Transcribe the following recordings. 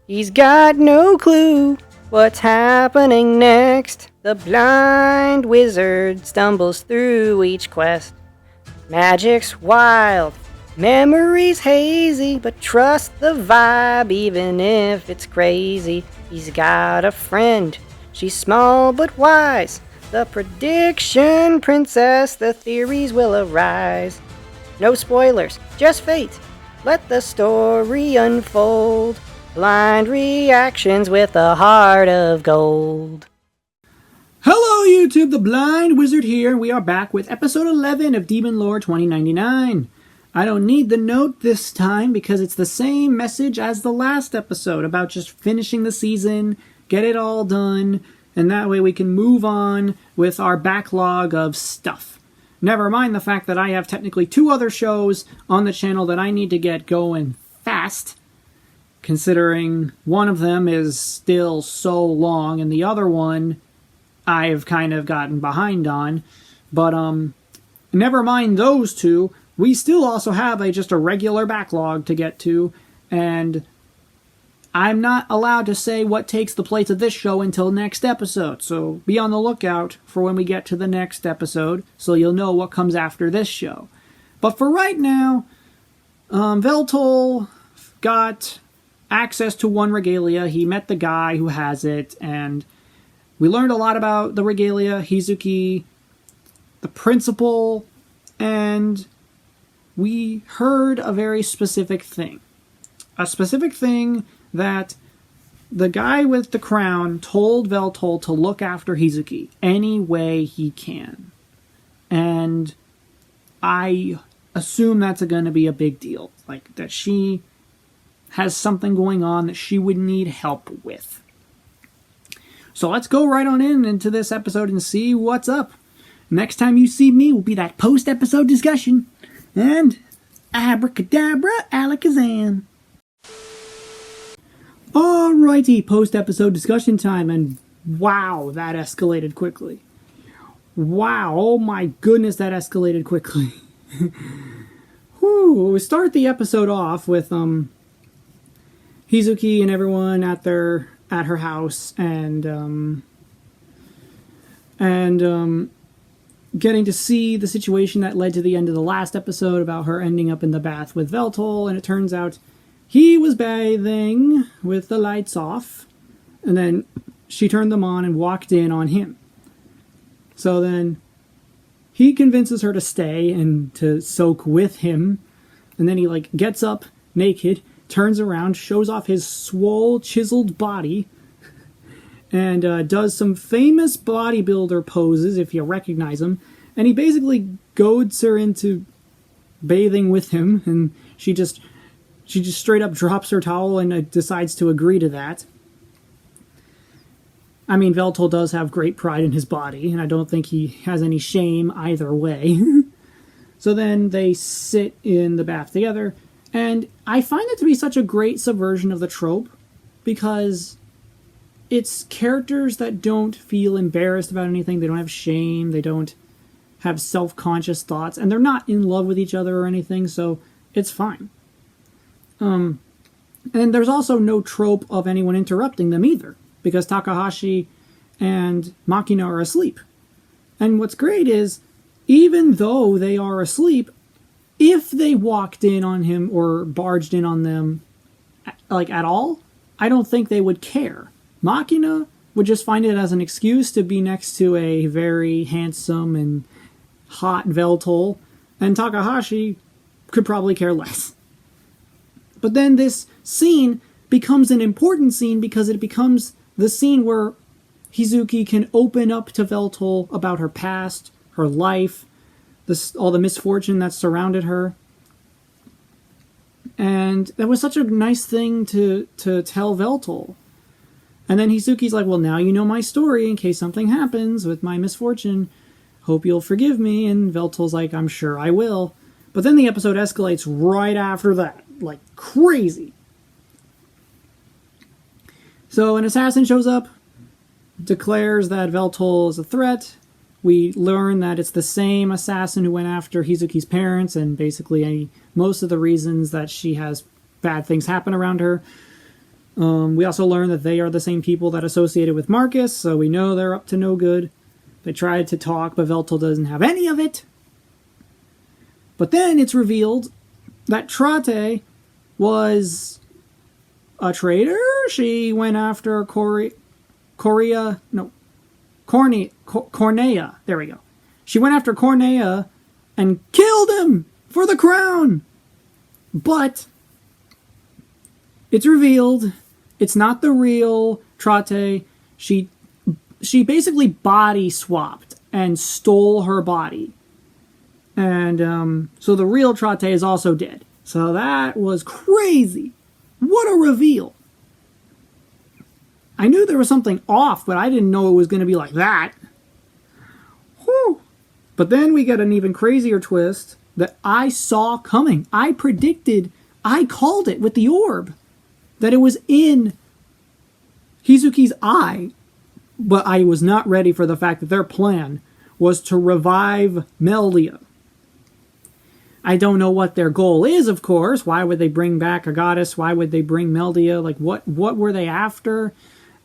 He's got no clue what's happening next. The blind wizard stumbles through each quest. Magic's wild, memories hazy, but trust the vibe even if it's crazy. He's got a friend, she's small but wise. The prediction princess, the theories will arise. No spoilers, just fate. Let the story unfold. Blind reactions with a heart of gold. Hello YouTube, the Blind Wizard here. We are back with episode 11 of Demon Lore 2099. I don't need the note this time because it's the same message as the last episode about just finishing the season, get it all done, and that way we can move on with our backlog of stuff. Never mind the fact that I have technically 2 other shows on the channel that I need to get going fast, considering one of them is still so long and the other one I've kind of gotten behind on. But never mind those 2, we still also have just a regular backlog to get to, and I'm not allowed to say what takes the place of this show until next episode, so be on the lookout for when we get to the next episode, so you'll know what comes after this show. But for right now, Veltol got access to one regalia. He met the guy who has it, and we learned a lot about the regalia, Hizuki, the principal, and we heard a very specific thing. A specific thing that the guy with the crown told Veltol to look after Hizuki any way he can. And I assume that's going to be a big deal. Like, that she has something going on that she would need help with. So let's go right on into this episode and see what's up. Next time you see me will be that post-episode discussion. And abracadabra, alakazam. Alrighty, post-episode discussion time, and wow, that escalated quickly. Wow, oh my goodness, that escalated quickly. Whew, we start the episode off with Hizuki and everyone at her house, and getting to see the situation that led to the end of the last episode about her ending up in the bath with Veltol, and it turns out he was bathing with the lights off, and then she turned them on and walked in on him. So then he convinces her to stay and to soak with him, and then he gets up naked, turns around, shows off his swole, chiseled body, and does some famous bodybuilder poses, if you recognize them, and he basically goads her into bathing with him, and she just straight up drops her towel and decides to agree to that. I mean, Veltol does have great pride in his body, and I don't think he has any shame either way. So then they sit in the bath together, and I find it to be such a great subversion of the trope, because it's characters that don't feel embarrassed about anything, they don't have shame, they don't have self-conscious thoughts, and they're not in love with each other or anything, so it's fine. And there's also no trope of anyone interrupting them either, because Takahashi and Machina are asleep. And what's great is, even though they are asleep, if they walked in on him or barged in on them, at all, I don't think they would care. Machina would just find it as an excuse to be next to a very handsome and hot Veltol, and Takahashi could probably care less. But then this scene becomes an important scene because it becomes the scene where Hizuki can open up to Veltol about her past, her life, all the misfortune that surrounded her. And that was such a nice thing to tell Veltol. And then Hizuki's like, well, now you know my story in case something happens with my misfortune. Hope you'll forgive me. And Veltol's like, I'm sure I will. But then the episode escalates right after that. Like crazy. So an assassin shows up, declares that Veltol is a threat. We learn that it's the same assassin who went after Hizuki's parents, and basically most of the reasons that she has bad things happen around her. We also learn that they are the same people that associated with Marcus, so we know they're up to no good. They tried to talk, but Veltol doesn't have any of it. But then it's revealed that Trate was a traitor. She went after Cornea. There we go. She went after Cornea and killed him for the crown. But it's revealed it's not the real Trate. She basically body swapped and stole her body. And so the real Trate is also dead. So that was crazy. What a reveal. I knew there was something off, but I didn't know it was going to be like that. Whew. But then we get an even crazier twist that I saw coming. I called it with the orb, that it was in Hizuki's eye. But I was not ready for the fact that their plan was to revive Meldia. I don't know what their goal is, of course. Why would they bring back a goddess? Why would they bring Meldia? Like, what were they after?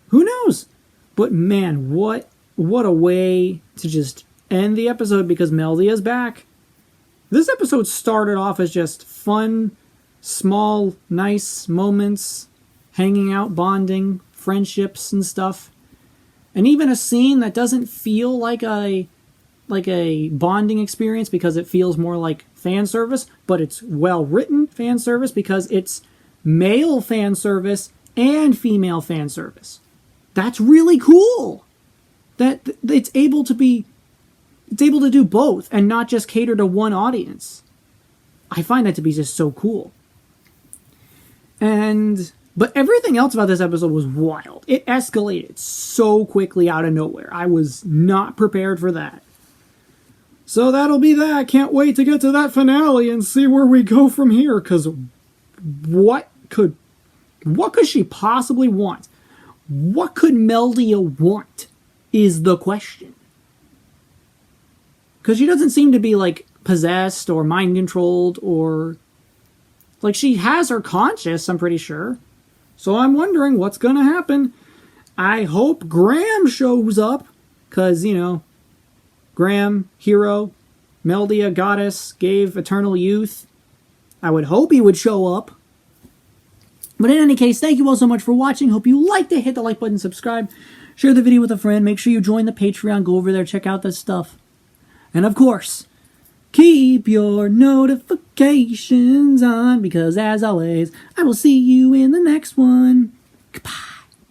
Who knows? But man, what a way to just end the episode, because Meldia's back. This episode started off as just fun, small, nice moments, hanging out, bonding, friendships and stuff. And even a scene that doesn't feel like a bonding experience because it feels more like fan service, but it's well-written fan service because it's male fan service and female fan service. That's really cool. That it's able to do both and not just cater to one audience. I find that to be just so cool. But everything else about this episode was wild. It escalated so quickly out of nowhere. I was not prepared for that. So that'll be that. Can't wait to get to that finale and see where we go from here. Because what could she possibly want? What could Meldia want is the question. Because she doesn't seem to be like possessed or mind controlled, or like she has her conscience, I'm pretty sure. So I'm wondering what's going to happen. I hope Graham shows up, because, Graham, hero, Meldia, goddess, gave eternal youth. I would hope he would show up. But in any case, thank you all so much for watching. Hope you liked it. Hit the like button, subscribe, share the video with a friend. Make sure you join the Patreon. Go over there, check out this stuff. And of course, keep your notifications on, because as always, I will see you in the next one.